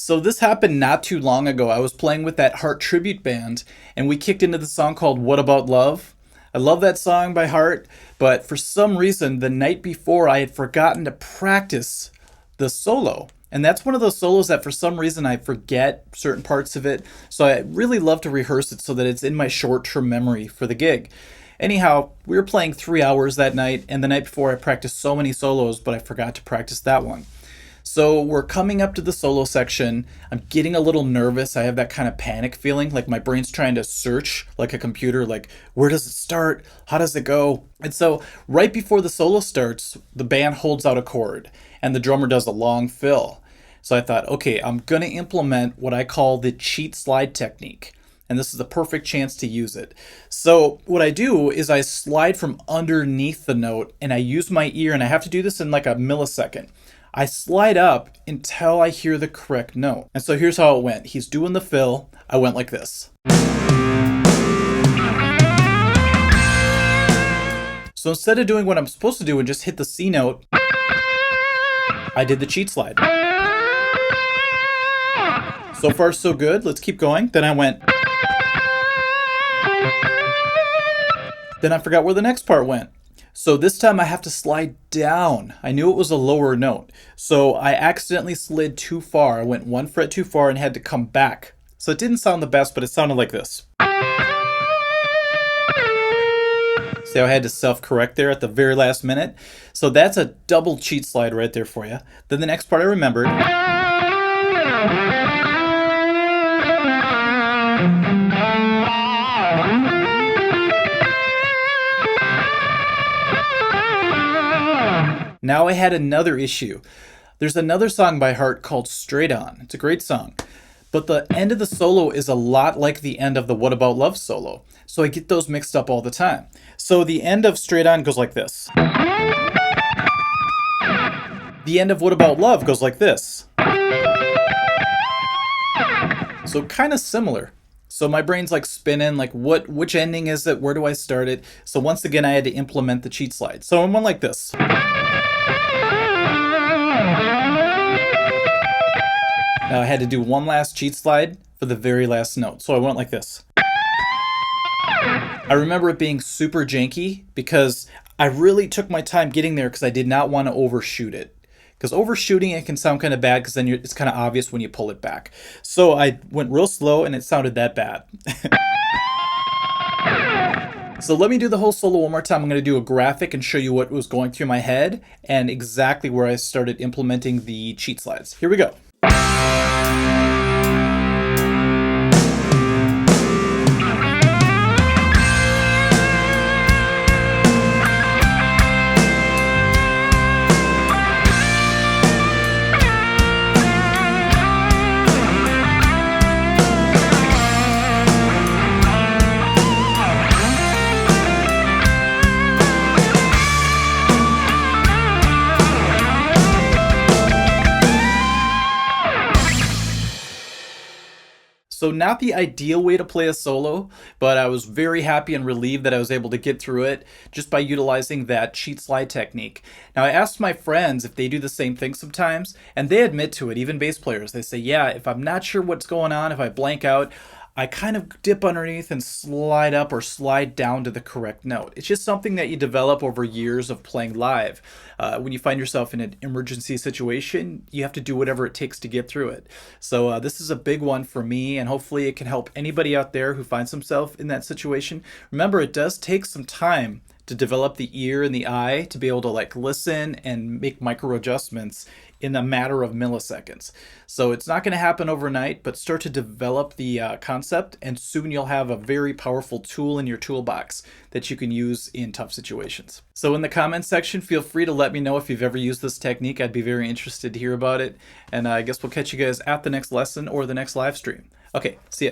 So this happened not too long ago. I was playing with that Heart tribute band, and we kicked into the song called What About Love? I love that song by Heart, but for some reason, the night before, I had forgotten to practice the solo. And that's one of those solos that for some reason I forget certain parts of it. So I really love to rehearse it so that it's in my short-term memory for the gig. Anyhow, we were playing 3 hours that night, and the night before I practiced so many solos, but I forgot to practice that one. So we're coming up to the solo section. I'm getting a little nervous. I have that kind of panic feeling, like my brain's trying to search like a computer, like where does it start? How does it go? And so right before the solo starts, the band holds out a chord and the drummer does a long fill. So I thought, okay, I'm going to implement what I call the cheat slide technique. And this is the perfect chance to use it. So what I do is I slide from underneath the note and I use my ear, and I have to do this in like a millisecond. I slide up until I hear the correct note. And so here's how it went. He's doing the fill. I went like this. So instead of doing what I'm supposed to do and just hit the C note, I did the cheat slide. So far, so good. Let's keep going. Then I went. Then I forgot where the next part went. So this time I have to slide down. I knew it was a lower note. So I accidentally slid too far. I went 1 fret too far and had to come back. So it didn't sound the best, but it sounded like this. See how I had to self-correct there at the very last minute? So that's a double cheat slide right there for you. Then the next part I remembered. Now I had another issue. There's another song by Heart called Straight On. It's a great song. But the end of the solo is a lot like the end of the What About Love solo. So I get those mixed up all the time. So the end of Straight On goes like this. The end of What About Love goes like this. So kind of similar. So my brain's like spinning, like which ending is it? Where do I start it? So once again, I had to implement the cheat slide. So I went like this. Now I had to do one last cheat slide for the very last note. So I went like this. I remember it being super janky because I really took my time getting there because I did not want to overshoot it. Because overshooting it can sound kind of bad because then it's kind of obvious when you pull it back. So I went real slow and it sounded that bad. So let me do the whole solo one more time. I'm going to do a graphic and show you what was going through my head and exactly where I started implementing the cheat slides. Here we go. So not the ideal way to play a solo, but I was very happy and relieved that I was able to get through it just by utilizing that cheat slide technique. Now I asked my friends if they do the same thing sometimes, and they admit to it, even bass players. They say, yeah, if I'm not sure what's going on, if I blank out, I kind of dip underneath and slide up or slide down to the correct note. It's just something that you develop over years of playing live. When you find yourself in an emergency situation, you have to do whatever it takes to get through it. So this is a big one for me, and hopefully it can help anybody out there who finds themselves in that situation. Remember, it does take some time to develop the ear and the eye to be able to like listen and make micro adjustments in a matter of milliseconds. So it's not going to happen overnight, but start to develop the concept, and soon you'll have a very powerful tool in your toolbox that you can use in tough situations. So in the comments section, feel free to let me know if you've ever used this technique. I'd be very interested to hear about it. And I guess we'll catch you guys at the next lesson or the next live stream. Okay, see ya.